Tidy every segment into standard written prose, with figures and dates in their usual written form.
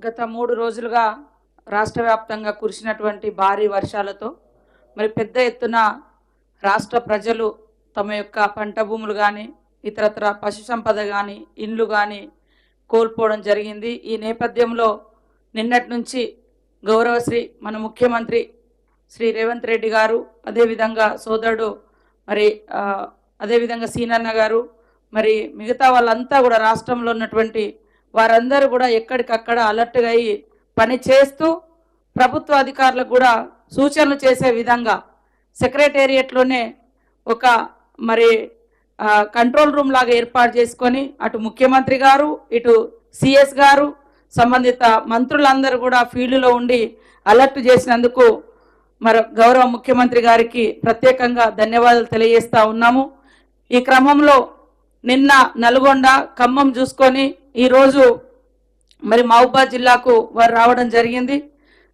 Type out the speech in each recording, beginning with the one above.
గత 3 రోజులుగా రాష్ట్ర వ్యాప్తంగా కురిసినటువంటి భారీ వర్షాలతో మరి పెద్ద ఎత్తున రాష్ట్ర ప్రజలు తమ యొక్క పంట భూములు కానీ ఇతరత్ర పశు సంపద కానీ ఇండ్లు కానీ కోల్పోవడం జరిగింది. ఈ నేపథ్యంలో నిన్నటి నుంచి గౌరవశ్రీ మన ముఖ్యమంత్రి శ్రీ రేవంత్ రెడ్డి గారు, అదేవిధంగా సోదరుడు మరి అదేవిధంగా సీనన్న గారు, మరి మిగతా వాళ్ళంతా కూడా రాష్ట్రంలో ఉన్నటువంటి వారందరూ కూడా ఎక్కడికక్కడ అలర్ట్గా అయ్యి పని చేస్తూ ప్రభుత్వ అధికారులకు కూడా సూచనలు చేసే విధంగా సెక్రటేరియట్లోనే ఒక మరి కంట్రోల్ రూమ్ లాగా ఏర్పాటు చేసుకొని అటు ముఖ్యమంత్రి గారు, ఇటు సిఎస్ గారు, సంబంధిత మంత్రులందరూ కూడా ఫీల్డ్లో ఉండి అలర్ట్ చేసినందుకు మరి గౌరవ ముఖ్యమంత్రి గారికి ప్రత్యేకంగా ధన్యవాదాలు తెలియజేస్తా ఉన్నాము. ఈ క్రమంలో నిన్న నల్గొండ, ఖమ్మం చూసుకొని ఈరోజు మరి మహబూబాద్ జిల్లాకు వారు రావడం జరిగింది.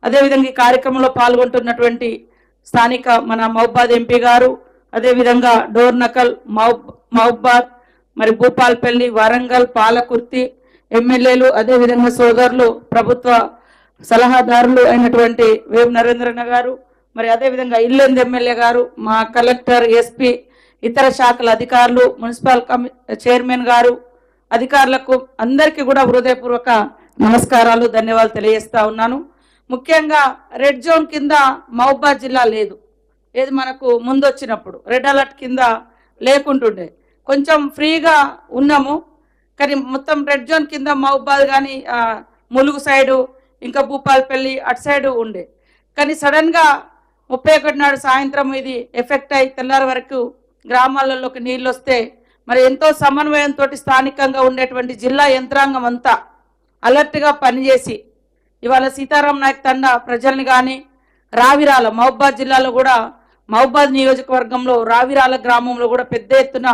అదేవిధంగా ఈ కార్యక్రమంలో పాల్గొంటున్నటువంటి స్థానిక మన మహబూబాద్ ఎంపీ గారు, అదేవిధంగా డోర్నకల్, మహబూబాద్, మరి భూపాల్పల్లి, వరంగల్, పాలకుర్తి ఎమ్మెల్యేలు, అదేవిధంగా సోదరులు, ప్రభుత్వ సలహాదారులు అయినటువంటి వేం నరేంద్రన్న గారు, మరి అదేవిధంగా ఇల్లెందు ఎమ్మెల్యే గారు, మా కలెక్టర్, ఎస్పీ, ఇతర శాఖల అధికారులు, మున్సిపల్ చైర్మన్ గారు, అధికారులకు అందరికీ కూడా హృదయపూర్వక నమస్కారాలు, ధన్యవాదాలు తెలియజేస్తా ఉన్నాను. ముఖ్యంగా రెడ్ జోన్ కింద మహబూబాద్ జిల్లా లేదు. ఏది మనకు ముందు వచ్చినప్పుడు రెడ్ అలర్ట్ కింద లేకుంటుండే కొంచెం ఫ్రీగా ఉన్నాము. కానీ మొత్తం రెడ్ జోన్ కింద మహబూబాద్ కానీ ములుగు సైడు ఇంకా భూపాల్పల్లి అటు సైడు ఉండే. కానీ సడన్గా 31 నాడు సాయంత్రం ఇది ఎఫెక్ట్ అయి తెల్లారి వరకు గ్రామాలలోకి నీళ్ళు వస్తే మరి ఎంతో సమన్వయంతో స్థానికంగా ఉండేటువంటి జిల్లా యంత్రాంగం అంతా అలర్ట్గా పనిచేసి ఇవాళ సీతారాం నాయక్ తండా ప్రజల్ని కానీ రావిరాల మహబూబాద్ జిల్లాలో కూడా మహబూబాద్ నియోజకవర్గంలో రావిరాల గ్రామంలో కూడా పెద్ద ఎత్తున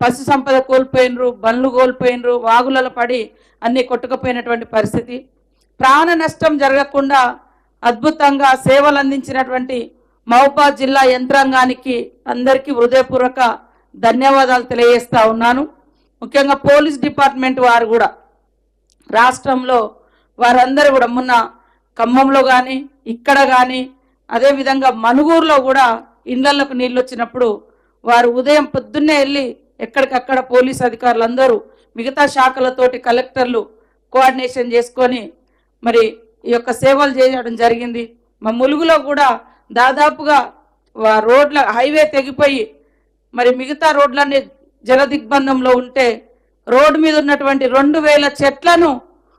పశు సంపద కోల్పోయినరు, బండ్లు కోల్పోయినరు, వాగులలో పడి అన్నీ కొట్టుకుపోయినటువంటి పరిస్థితి. ప్రాణ నష్టం జరగకుండా అద్భుతంగా సేవలు అందించినటువంటి మహబూబాద్ జిల్లా యంత్రాంగానికి అందరికీ హృదయపూర్వక ధన్యవాదాలు తెలియజేస్తా ఉన్నాను. ముఖ్యంగా పోలీస్ డిపార్ట్మెంట్ వారు కూడా రాష్ట్రంలో వారందరూ కూడా మొన్న ఖమ్మంలో కానీ ఇక్కడ కానీ అదేవిధంగా మనుగూరులో కూడా ఇళ్లకు నీళ్ళు వచ్చినప్పుడు వారు ఉదయం పొద్దున్నే వెళ్ళి ఎక్కడికక్కడ పోలీస్ అధికారులు అందరూ మిగతా శాఖలతోటి కలెక్టర్లు కోఆర్డినేషన్ చేసుకొని మరి ఈ యొక్క సేవలు చేయడం జరిగింది. మా ములుగులో కూడా దాదాపుగా రోడ్ల హైవే తెగిపోయి మరి మిగతా రోడ్లన్నీ జలదిగ్బంధంలో ఉంటే రోడ్డు మీద ఉన్నటువంటి 2000 చెట్లను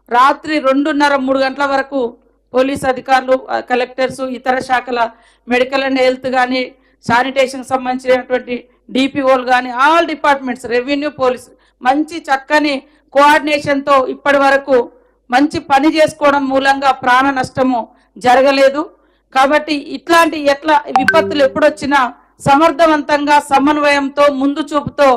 రాత్రి 2:30-3 గంటల వరకు పోలీస్ అధికారులు, కలెక్టర్స్, ఇతర శాఖల మెడికల్ అండ్ హెల్త్ కానీ శానిటేషన్కి సంబంధించినటువంటి డిపిఓలు కానీ ఆల్ డిపార్ట్మెంట్స్, రెవెన్యూ, పోలీస్ మంచి చక్కని కోఆర్డినేషన్తో ఇప్పటి వరకు మంచి పని చేసుకోవడం మూలంగా ప్రాణ నష్టము జరగలేదు. కాబట్టి ఇట్లాంటి విపత్తులు ఎప్పుడొచ్చినా సమర్థవంతంగా సమన్వయంతో ముందు చూపుతో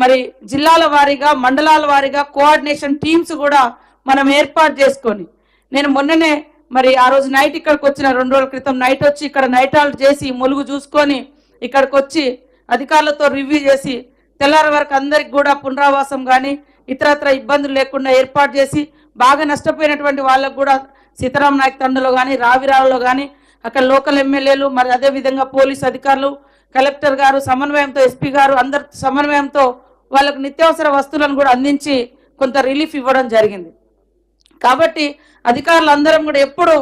మరి జిల్లాల వారీగా మండలాల వారీగా కోఆర్డినేషన్ టీమ్స్ కూడా మనం ఏర్పాటు చేసుకొని నేను మొన్ననే మరి ఆ రోజు నైట్ ఇక్కడికి వచ్చిన 2 రోజుల క్రితం నైట్ వచ్చి ఇక్కడ నైట్ హాల్ట్ చేసి ములుగు చూసుకొని ఇక్కడికి వచ్చి అధికారులతో రివ్యూ చేసి తెల్లారి వరకు అందరికి కూడా పునరావాసం కానీ ఇతరత్ర ఇబ్బందులు లేకుండా ఏర్పాటు చేసి బాగా నష్టపోయినటువంటి వాళ్ళకు కూడా సీతారాం నాయక్ తండలో కానీ రావిరాలలో కానీ అక్కడ లోకల్ ఎమ్మెల్యేలు మరి అదేవిధంగా పోలీస్ అధికారులు, కలెక్టర్ గారు సమన్వయంతో, ఎస్పీ గారు అందరి సమన్వయంతో వాళ్ళకు నిత్యావసర వస్తువులను కూడా అందించి కొంత రిలీఫ్ ఇవ్వడం జరిగింది. కాబట్టి అధికారులందరం కూడా ఎప్పుడు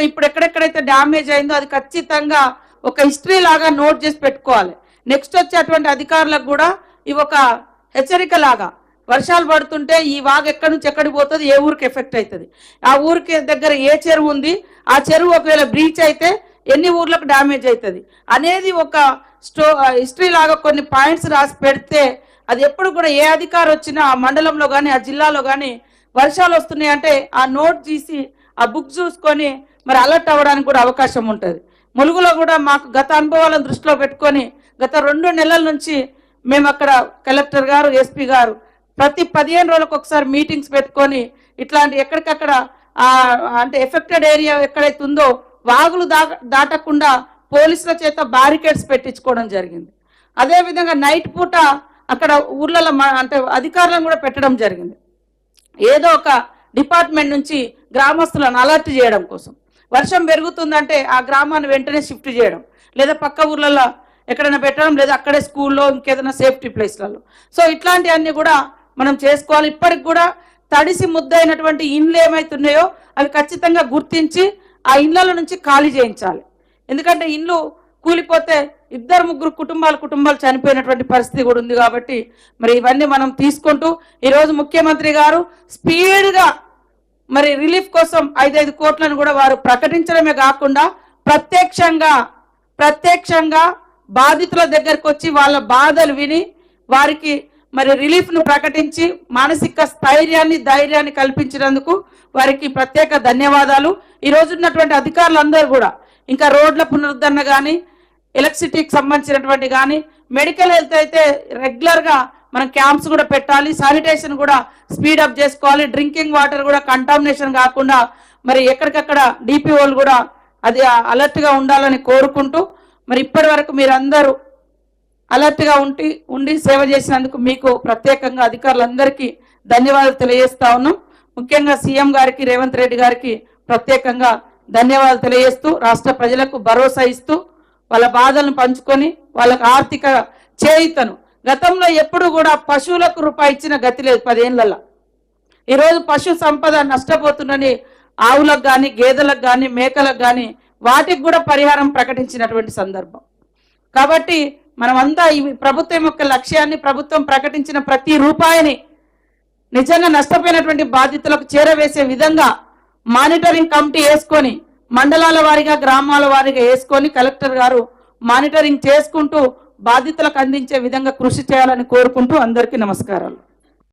ఇప్పుడు ఎక్కడెక్కడైతే డ్యామేజ్ అయిందో అది ఖచ్చితంగా ఒక హిస్టరీ లాగా నోట్ చేసి పెట్టుకోవాలి. నెక్స్ట్ వచ్చేటువంటి అధికారులకు కూడా ఇవి ఒక హెచ్చరిక లాగా వర్షాలు పడుతుంటే ఈ వాగు ఎక్కడి నుంచి ఎక్కడికి పోతుంది, ఏ ఊరికి ఎఫెక్ట్ అవుతుంది, ఆ ఊరికి దగ్గర ఏ చెరువు ఉంది, ఆ చెరువు ఒకవేళ బ్రీచ్ అయితే ఎన్ని ఊర్లకు డ్యామేజ్ అవుతుంది అనేది ఒక హిస్టరీ లాగా కొన్ని పాయింట్స్ రాసి పెడితే అది ఎప్పుడు కూడా ఏ అధికారి వచ్చినా ఆ మండలంలో కానీ ఆ జిల్లాలో కానీ వర్షాలు వస్తున్నాయి అంటే ఆ నోట్ తీసి ఆ బుక్ చూసుకొని మరి అలర్ట్ అవ్వడానికి కూడా అవకాశం ఉంటుంది. ములుగులో కూడా మాకు గత అనుభవాలను దృష్టిలో పెట్టుకొని గత 2 నెలల నుంచి మేము అక్కడ కలెక్టర్ గారు, ఎస్పీ గారు ప్రతి 15 రోజులకు ఒకసారి మీటింగ్స్ పెట్టుకొని ఇట్లాంటి ఎక్కడికక్కడ అంటే ఎఫెక్టెడ్ ఏరియా ఎక్కడైతే ఉందో వాగులు దాటకుండా పోలీసుల చేత బ్యారికేడ్స్ పెట్టించుకోవడం జరిగింది. అదేవిధంగా నైట్ పూట అక్కడ ఊర్లలో అంటే అధికారులను కూడా పెట్టడం జరిగింది. ఏదో ఒక డిపార్ట్మెంట్ నుంచి గ్రామస్తులను అలర్ట్ చేయడం కోసం. వర్షం పెరుగుతుందంటే ఆ గ్రామాన్ని వెంటనే షిఫ్ట్ చేయడం, లేదా పక్క ఊర్లలో ఎక్కడైనా పెట్టడం, లేదా అక్కడే స్కూల్లో ఇంకేదైనా సేఫ్టీ ప్లేస్లలో. సో ఇట్లాంటివన్నీ కూడా మనం చేసుకోవాలి. ఇప్పటికి కూడా తడిసి ముద్దైనటువంటి ఇండ్లు ఏమైతున్నాయో అవి ఖచ్చితంగా గుర్తించి ఆ ఇళ్ల నుంచి ఖాళీ చేయించాలి. ఎందుకంటే ఇండ్లు కూలిపోతే 2-3 కుటుంబాలు చనిపోయినటువంటి పరిస్థితి కూడా ఉంది. కాబట్టి మరి ఇవన్నీ మనం తీసుకుంటూ ఈరోజు ముఖ్యమంత్రి గారు స్పీడ్గా మరి రిలీఫ్ కోసం 5 కోట్లను కూడా వారు ప్రకటించడమే కాకుండా ప్రత్యక్షంగా బాధితుల దగ్గరకు వచ్చి వాళ్ళ బాధలు విని వారికి మరి రిలీఫ్ను ప్రకటించి మానసిక ధైర్యాన్ని కల్పించినందుకు వారికి ప్రత్యేక ధన్యవాదాలు. ఈరోజు ఉన్నటువంటి అధికారులందరూ కూడా ఇంకా రోడ్ల పునరుద్ధరణ కానీ, ఎలక్ట్రిసిటీకి సంబంధించినటువంటి కానీ, మెడికల్ హెల్త్ అయితే రెగ్యులర్గా మనం క్యాంప్స్ కూడా పెట్టాలి, శానిటేషన్ కూడా స్పీడప్ చేసుకోవాలి, డ్రింకింగ్ వాటర్ కూడా కంటామినేషన్ కాకుండా మరి ఎక్కడికక్కడ డిపిఓలు కూడా అది అలర్ట్గా ఉండాలని కోరుకుంటూ మరి ఇప్పటి వరకు మీరందరూ అలర్ట్గా ఉండి సేవ చేసినందుకు మీకు ప్రత్యేకంగా అధికారులందరికీ ధన్యవాదాలు తెలియజేస్తా ఉన్నాం. ముఖ్యంగా సీఎం గారికి, రేవంత్ రెడ్డి గారికి ప్రత్యేకంగా ధన్యవాదాలు తెలియజేస్తూ రాష్ట్ర ప్రజలకు భరోసా ఇస్తూ వాళ్ళ బాధలను పంచుకొని వాళ్ళకు ఆర్థిక చేయూతను, గతంలో ఎప్పుడు కూడా పశువులకు రూపాయి ఇచ్చిన గతి లేదు 10 ఏళ్లలో. ఈరోజు పశు సంపద నష్టపోతుందని ఆవులకు కానీ, గేదెలకు కానీ, మేకలకు కానీ వాటికి కూడా పరిహారం ప్రకటించినటువంటి సందర్భం. కాబట్టి మనమంతా ఈ ప్రభుత్వం యొక్క లక్ష్యాన్ని, ప్రభుత్వం ప్రకటించిన ప్రతి రూపాయిని నిజంగా నష్టపోయినటువంటి బాధితులకు చేరవేసే విధంగా మానిటరింగ్ కమిటీ వేసుకొని, మండలాల వారీగా, గ్రామాల వారీగా వేసుకొని కలెక్టర్ గారు మానిటరింగ్ చేసుకుంటూ బాధితులకు అందించే విధంగా కృషి చేయాలని కోరుకుంటూ అందరికీ నమస్కారాలు.